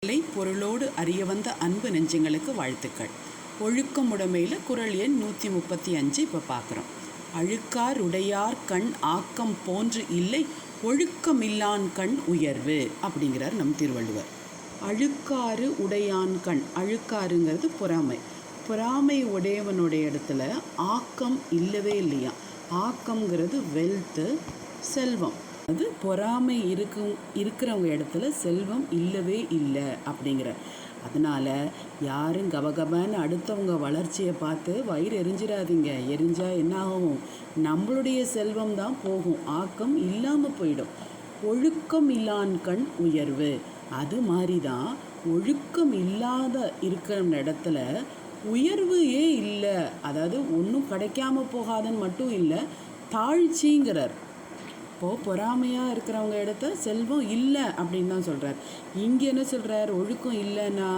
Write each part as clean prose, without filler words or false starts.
பொருளோடு அறிய வந்த அன்பு நெஞ்சங்களுக்கு வாழ்த்துக்கள். ஒழுக்கம் உடைமையில் குறள் எண் 135 இப்போ பார்க்குறோம். அழுக்கார் உடையார் கண் ஆக்கம் போன்று இல்லை, ஒழுக்கமில்லான் கண் உயர்வு அப்படிங்கிறார் நம் திருவள்ளுவர். அழுக்காறு உடையான் கண், அழுக்காருங்கிறது பொறாமை. பொறாமை உடையவனுடைய இடத்துல ஆக்கம் இல்லவே இல்லையா. ஆக்கம்ங்கிறது வெல்த்து, செல்வம். அது பொறாமை இருக்கிறவங்க இடத்துல செல்வம் இல்லவே இல்லை அப்படிங்கிற. அதனால் யாரும் கபகபன்னு அடுத்தவங்க வளர்ச்சியை பார்த்து வயிறு எரிஞ்சிடாதீங்க. எரிஞ்சால் என்ன ஆகும்? நம்மளுடைய செல்வம் தான் போகும், ஆக்கம் இல்லாமல் போயிடும். ஒழுக்கம் இல்லான் கண் உயர்வு. அது மாதிரி தான் ஒழுக்கம் இல்லாத இருக்கிற இடத்துல உயர்வு இல்லை. அதாவது ஒன்றும் கிடைக்காம போகாதுன்னு மட்டும் இல்லை, தாழ்ச்சிங்கிறார். இப்போது பொறாமையாக இருக்கிறவங்க இடத்த செல்வம் இல்லை அப்படின்னு தான் சொல்கிறார். இங்கே என்ன சொல்கிறார்? ஒழுக்கம் இல்லைன்னா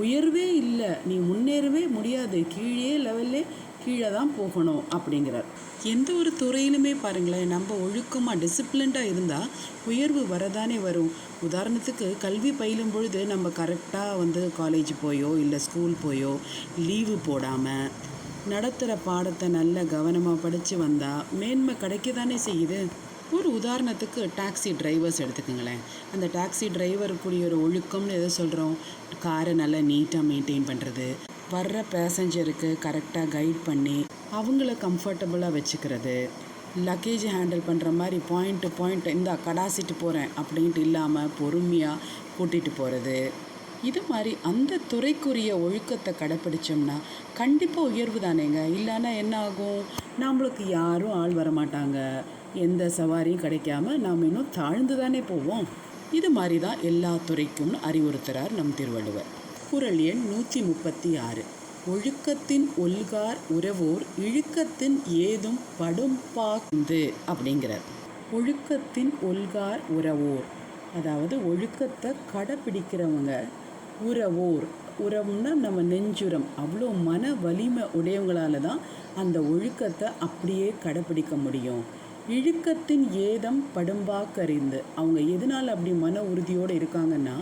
உயர்வே இல்லை, நீ முன்னேறவே முடியாது, கீழே லெவல்லே கீழே தான் போகணும் அப்படிங்கிறார். எந்த ஒரு துறையிலுமே பாருங்களேன், நம்ம ஒழுக்கமாக டிசிப்ளின்டாக இருந்தால் உயர்வு வரதானே வரும். உதாரணத்துக்கு கல்வி பயிலும் பொழுது நம்ம கரெக்டாக காலேஜ் போயோ இல்லை ஸ்கூல் போயோ லீவு போடாமல் நடத்துகிற பாடத்தை நல்ல கவனமாக படித்து வந்தால் மேன்மை கிடைக்க தானே செய்யுது. ஒரு உதாரணத்துக்கு டாக்ஸி டிரைவர்ஸ் எடுத்துக்கோங்களேன். அந்த டாக்ஸி டிரைவருக்குரிய ஒரு ஒழுக்கம்னு எதை சொல்கிறோம்? காரை நல்லா நீட்டாக மெயின்டைன் பண்ணுறது, வர்ற பேசஞ்சருக்கு கரெக்டாக கைட் பண்ணி அவங்கள கம்ஃபர்டபுளாக வச்சுக்கிறது, லக்கேஜ் ஹேண்டில் பண்ணுற மாதிரி பாயிண்ட் டு பாயிண்ட் இந்த கடாசிட்டு போகிறேன் அப்படின்ட்டு இல்லாமல் பொறுமையாக கூட்டிகிட்டு போகிறது. இது மாதிரி அந்த துறைக்குரிய ஒழுக்கத்தை கடைப்பிடிச்சோம்னா கண்டிப்பாக உயர்வு தானேங்க. இல்லைன்னா என்ன ஆகும்? நம்மளுக்கு யாரும் ஆள் வரமாட்டாங்க, எந்த சவாரியும் கிடைக்காம நாம் இன்னும் தாழ்ந்து தானே போவோம். இது மாதிரி தான் எல்லா துறைக்கும் அறிவுறுத்துகிறார் நம் திருவள்ளுவர். குறள் எண் 136. ஒழுக்கத்தின் ஒல்கார் உறவோர் இழுக்கத்தின் ஏதும் படும்பாந்து அப்படிங்கிறார். ஒழுக்கத்தின் ஒல்கார் உறவோர், அதாவது ஒழுக்கத்தை கடைப்பிடிக்கிறவங்க உறவோர். உறவுன்னா நம்ம நெஞ்சுரம். அவ்வளோ மன வலிமை உடையவங்களால தான் அந்த ஒழுக்கத்தை அப்படியே கடைப்பிடிக்க முடியும். இழுக்கத்தின் ஏதம் படும்பாக்கறிந்து, அவங்க எதனால் அப்படி மன உறுதியோடு இருக்காங்கன்னா,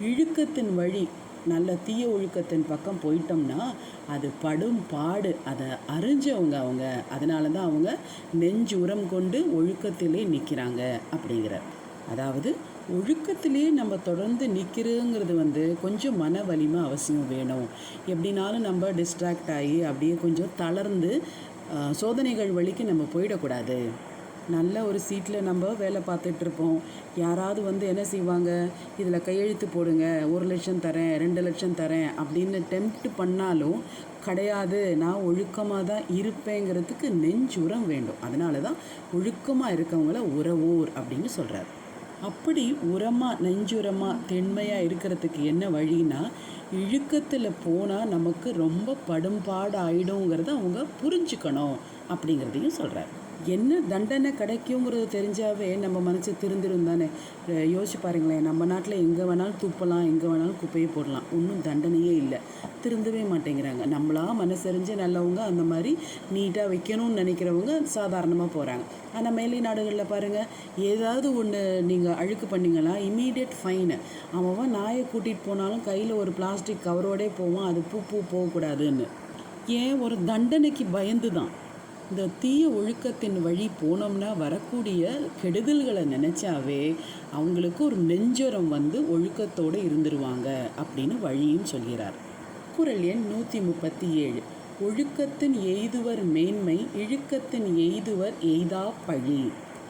இழுக்கத்தின் வழி நல்ல தீய ஒழுக்கத்தின் பக்கம் போயிட்டோம்னா அது படும் பாடு, அதை அறிஞ்சவங்க அவங்க. அதனால தான் அவங்க நெஞ்சு உரம் கொண்டு ஒழுக்கத்திலே நிற்கிறாங்க அப்படிங்கிறார். அதாவது ஒழுக்கத்திலே நம்ம தொடர்ந்து நிற்கிறோங்கிறது கொஞ்சம் மன வலிமை அவசியம் வேணும். எப்படினாலும் நம்ம டிஸ்ட்ராக்ட் ஆகி அப்படியே கொஞ்சம் தளர்ந்து சோதனைகள் வழிக்கு நம்ம போயிடக்கூடாது. நல்ல ஒரு சீட்டில் நம்ம வேலை பார்த்துட்ருப்போம். யாராவது என்ன செய்வாங்க? இதில் கையெழுத்து போடுங்க, 1 லட்சம் தரேன், 2 லட்சம் தரேன் அப்படின்னு டெம்ப்ட் பண்ணாலும் கிடையாது, நான் ஒழுக்கமாக தான் இருப்பேங்கிறதுக்கு நெஞ்சுரம் வேண்டும். அதனால தான் ஒழுக்கமாக இருக்கவங்கள உறவோர் அப்படின்னு சொல்கிறார். அப்படி உரமாக நெஞ்சுரமாக தென்மையாக இருக்கிறதுக்கு என்ன வழின்னா, இழுக்கத்தில் போனால் நமக்கு ரொம்ப படும்பாடு ஆகிடுங்கிறத அவங்க புரிஞ்சுக்கணும் அப்படிங்கிறதையும் சொல்கிறார். என்ன தண்டனை கிடைக்குங்கிறது தெரிஞ்சாவே நம்ம மனசு திருந்திரும் தானே. யோசிச்சு பாருங்களேன், நம்ம நாட்டில் எங்கே வேணாலும் துப்பலாம், எங்கே வேணாலும் குப்பையை போடலாம், ஒன்றும் தண்டனையே இல்லை. திருந்தவே மாட்டேங்கிறாங்க. நம்மளா மனசறிஞ்சு நல்லவங்க அந்த மாதிரி நீட்டாக வைக்கணும்னு நினைக்கிறவங்க சாதாரணமாக போகிறாங்க. ஆனால் மேலை நாடுகளில் பாருங்கள், ஏதாவது ஒன்று நீங்கள் அழுக்கு பண்ணிங்களா இமீடியட் ஃபைனு. அவன் நாயை கூட்டிகிட்டு போனாலும் கையில் ஒரு பிளாஸ்டிக் கவரோடே போவான், அது பூ போகக்கூடாதுன்னு. ஏன்? ஒரு தண்டனைக்கு பயந்து தான். இந்த தீய ஒழுக்கத்தின் வழி போனோம்னா வரக்கூடிய கெடுதல்களை நினச்சாவே அவங்களுக்கு ஒரு நெஞ்சரம் ஒழுக்கத்தோடு இருந்துருவாங்க அப்படின்னு வழியும் சொல்கிறார். குறள் எண் 137. ஒழுக்கத்தின் எய்துவர் மேன்மை, இழுக்கத்தின் எய்துவர் எய்தா பழி.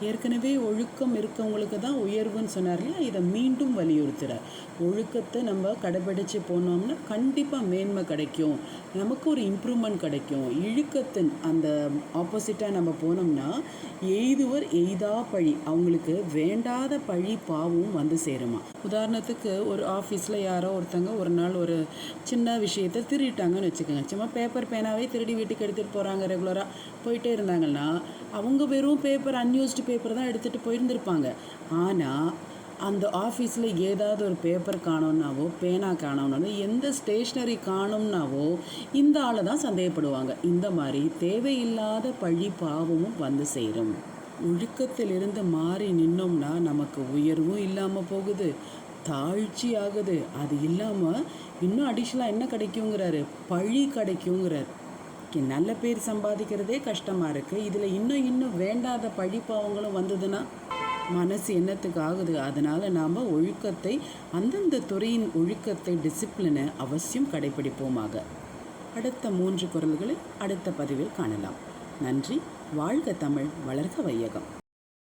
ஏற்கனவே ஒழுக்கம் இருக்கவங்களுக்கு தான் உயர்வுன்னு சொன்னார் இல்லையா, இதை மீண்டும் வலியுறுத்துகிறார். ஒழுக்கத்தை நம்ம கடைபிடிச்சு போனோம்னா கண்டிப்பாக மேன்மை கிடைக்கும், நமக்கு ஒரு இம்ப்ரூவ்மெண்ட் கிடைக்கும். இழுக்கத்தின் அந்த ஆப்போசிட்டாக நம்ம போனோம்னா எய்துவர் எய்தா பழி, அவங்களுக்கு வேண்டாத பழி பாவம் சேருமா. உதாரணத்துக்கு ஒரு ஆஃபீஸில் யாரோ ஒருத்தங்க ஒரு நாள் ஒரு சின்ன விஷயத்தை திருடிட்டாங்கன்னு வச்சுக்கோங்க. சும்மா பேப்பர் பேனாவே திருடி வீட்டுக்கு எடுத்துகிட்டு போகிறாங்க, ரெகுலராக போயிட்டே இருந்தாங்கன்னா அவங்க வெறும் பேப்பர், அன்யூஸ்டு பேப்பர் தான் எடுத்துகிட்டு போயிருந்திருப்பாங்க. ஆனால் அந்த ஆஃபீஸில் ஏதாவது ஒரு பேப்பர் காணோம்னாவோ, பேனா காணோம்னாவோ, எந்த ஸ்டேஷ்னரி காணோம்னாவோ இந்த ஆளை தான் சந்தேகப்படுவாங்க. இந்த மாதிரி தேவையில்லாத பழி பாவமும் சேரும். ஒழுக்கத்திலிருந்து மாறி நின்னோம்னா நமக்கு உயர்வும் இல்லாமல் போகுது, தாழ்ச்சி ஆகுது. அது இல்லாமல் இன்னும் அடிஷ்னலாக என்ன கிடைக்குங்கிறாரு, பழி கிடைக்குங்கிறார். நல்ல பேர் சம்பாதிக்கிறதே கஷ்டமாக இருக்குது, இதில் இன்னும் வேண்டாத பழி பாவங்களும் வந்ததுன்னா மனசு என்னத்துக்கு ஆகுது? அதனால் நாம் ஒழுக்கத்தை, அந்தந்த துறையின் ஒழுக்கத்தை, டிசிப்ளினை அவசியம் கடைபிடிப்போமாக. அடுத்த 3 குறள்களை அடுத்த பதிவில் காணலாம். நன்றி. வாழ்க தமிழ், வளர்க வையகம்.